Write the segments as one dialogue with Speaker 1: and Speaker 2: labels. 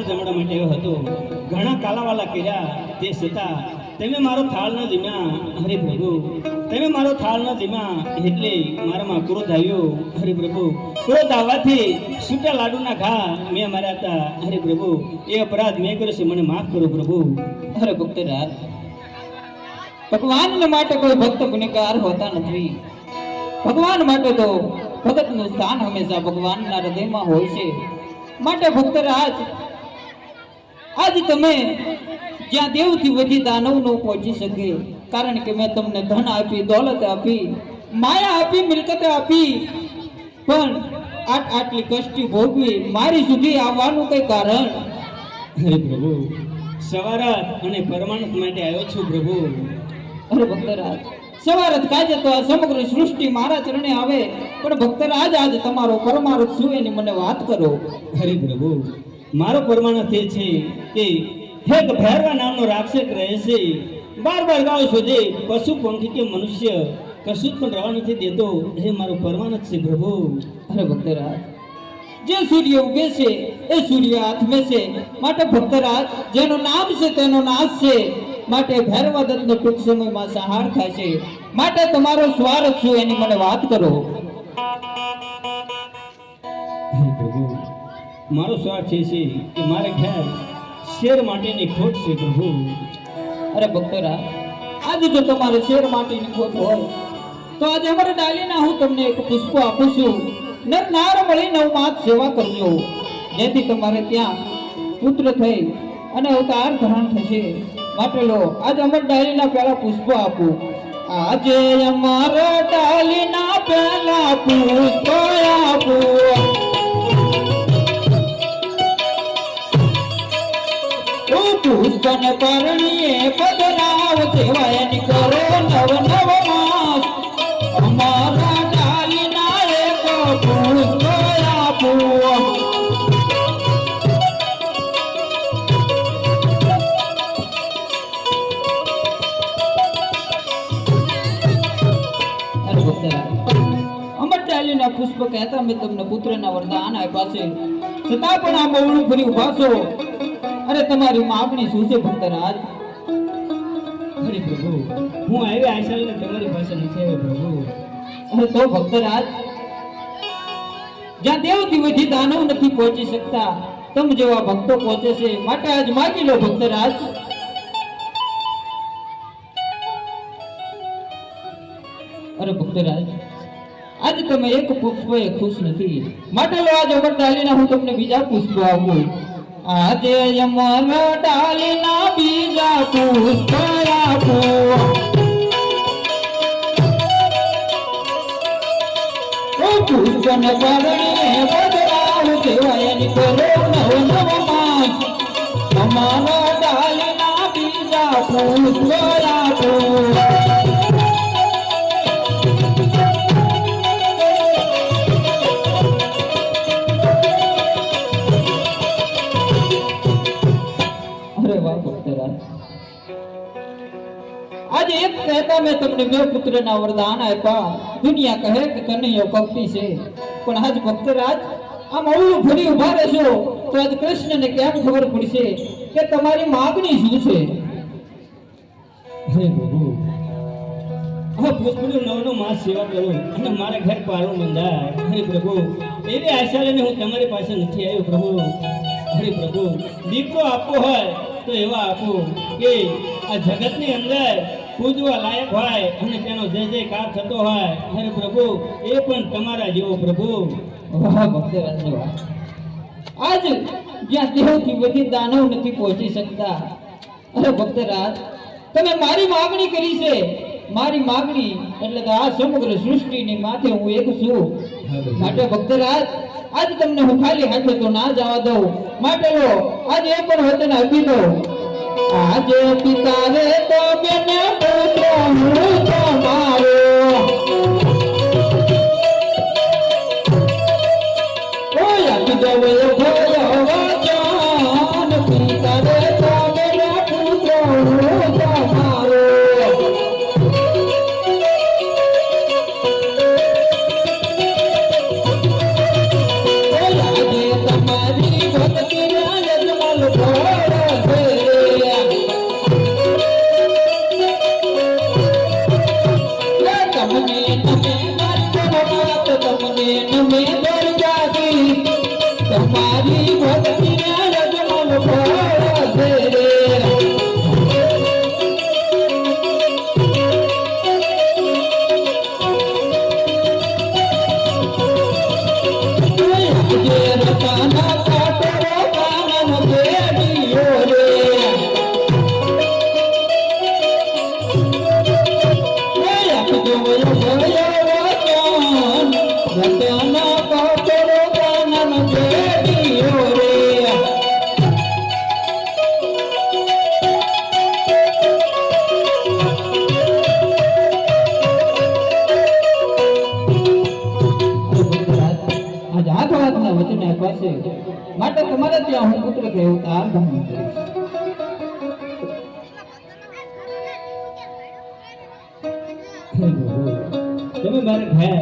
Speaker 1: થાળ જમવા માટે આવ્યો હતો. ઘણા કાલાવાલા કર્યા તે છતાં તમે મારો થાળ ન જમ્યા. હરે પ્રભુ, તમે મારો થાળ ન જમ્યા એટલે મારામાં ક્રોધ આવ્યો. હરે પ્રભુ, ક્રોધ આવવાથી છૂટા લાડુના ઘા મેં માર્યા હતા. હરે પ્રભુ, એ અપરાધ મેં કર્યો છે, મને માફ કરો પ્રભુ.
Speaker 2: અરે ભક્તરાજ, ભગવાન માટે કોઈ ભક્ત ગુનેગાર હોતા નથી. ભગવાન માટે તો ભગતનું સ્થાન હંમેશા ભગવાનના હૃદયમાં હોય છે. માટે ભક્તરાજ, આજ તમે જ્યાં દેવથી વધી દાનવ ન પહોંચી શકે, કારણ કે મેં તમને ધન આપી, દોલત આપી, માયા આપી, મિલકત આપી, પણ આટલી કષ્ટી ભોગવી મારી સુધી આવવાનું કઈ કારણ?
Speaker 1: હરે પ્રભુ, સવારાત અને પરમાનંદ માટે આવ્યો છું પ્રભુ.
Speaker 2: અરે ભક્તરાજ, સવારત કાજે તો આ સમગ્ર સૃષ્ટિ મારા ચરણે આવે, પણ ભક્તરાજ આજ તમારો પરમાર્થ શું એની મને વાત કરો.
Speaker 1: હરે પ્રભુ, મારો પરમાનંદ એ છે કે એક ભૈરવા નામનો રાક્ષસ રહે છે. 12 ગાંવ સુધી પશુ પંખી કે મનુષ્ય કશું જ પણ રહેવા નથી દેતો. એ મારો પરમાનંદ છે પ્રભુ.
Speaker 2: અરે ભક્તરાજ, જે સૂર્ય ઉગે છે એ સૂર્ય આથમે છે. માટે ભક્તરાજ, જેનું નામ છે તેનો નાશ છે. માટે ભૈરવા દત્તનો ટૂંક સમયમાં સંહાર થાય છે. માટે તમારો સ્વાર્થ શું એની મને વાત કરો.
Speaker 1: હે પ્રભુ, મારો સ્વાર્થ એ છે કે મારે ઘેર શેર માટેની ખોટ છે પ્રભુ.
Speaker 2: અરે ભક્તરાજ, આજે જો તમારે શેર માટેની ખોટ હોય તો આજે અમારે ડાલીના હું તમને એક પુષ્પ આપું છું. નર નાર મળી નવમાત સેવા કરજો, જેથી તમારે ત્યાં પુત્ર થઈ અને અવતાર ધારણ થશે. માટે લો, આજ અમર ડાલીના પહેલા પુષ્પ આપું. આજે અમારા ડાલીના પહેલા પુષ્પ આપું. પુષ્પન પરણીએ પધરાવ, સેવાયની કરો નવ નવ માસ. અમારા ડાલીના એક પુષ્પ આપું. અમરચાલીના પુષ્પ કહેતા મેં તમને પુત્રના વરદાન આપ્યા છે, છતાં પણ આ બહુડું ફરી ઉભા છો. અરે તમારી માગણી શું છે ભક્તરાજ?
Speaker 1: હરે પ્રભુ, હું આવ્યા આશાને તમારી પાસે નથી આવ્યો પ્રભુ.
Speaker 2: અરે તો ભક્તરાજ, જ્યાં દેવથી વધી દાનવ નથી પહોંચી શકતા, તમ જેવા ભક્તો પહોંચે છે. માટે આજ માગી લો ભક્તરાજ. અરે ભક્તરાજ, આજે તમે એક પુષ્પએ ખુશ નથી. માટે લો, આજ અમર ડાલીના હું તમને બીજા પુષ્પ આપું. આજે અમર ડાલીના બીજા પુષ્પ આપું. પુષ્પન પરણીએ બદલાવ, સેવાયની કરો નવ નવ માસ. અમારા ડાલીના બીજા પુષ્પ આપું. આજે એક કહેતા મેં તમને બે પુત્રના વરદાન આપ્યા. દુનિયા કહે કે કનૈયો કપટી છે, પણ આજ ભક્તરાજ આમ અવળું ફરી ઉભા રહેશો તો આજ કૃષ્ણને કેમ ખબર પડશે કે તમારી માગણી શું છે?
Speaker 1: હે પ્રભુ, આ પુષ્પનું 9 માસ સેવા કરું અને મારા ઘર પારું બંધાય. હે પ્રભુ, એવી આશા લઈને હું તમારી પાસે નથી આવ્યો પ્રભુ. હે પ્રભુ, દીકરો આપવો હોય તો એવા આપો કે આ જગતની અંદર પૂજવા લાયક હોય અને તેનો જય જયકાર થતો હોય. હરે પ્રભુ, એ પણ તમારા જેવો પ્રભુ.
Speaker 2: વાહ ભક્તરાજ, વાહ. આજ જ્યાં દેવથી વધી દાનવ નથી પહોંચી શકતા. અરે ભક્તરાજ, તમે મારી માગણી કરી છે. મારી માગણી એટલે કે આ સમગ્ર સૃષ્ટિની માથે હું એક છું. માટે ભક્તરાજ, આજ તમને હું ખાલી હાથે તો ના જવા દઉં. માટે લો, આજે એ પણ વચન આપી દો. આજે પિતા રે તો બેને પુત્ર હું તમારો. ઓય આપી દો ભય વચન, પિતા રે તો બેને પુત્ર હું તમારો. આજે તમારી ભક્તિ યજમાન વચન આપ્યા છે માટે તમારે ત્યાં હું પુત્ર કે અવતાર ધારણ કરીશ.
Speaker 1: હે પ્રભુ, તમે મારે ઘેર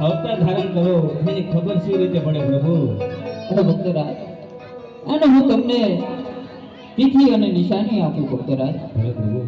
Speaker 1: અવતાર ધારણ કરો એની ખબર સી રીતે પડે પ્રભુ?
Speaker 2: અરે ભક્તરાજ, અને હું તમને તિથિ અને નિશાની આપું ભક્તરાજ.
Speaker 1: ભલે પ્રભુ.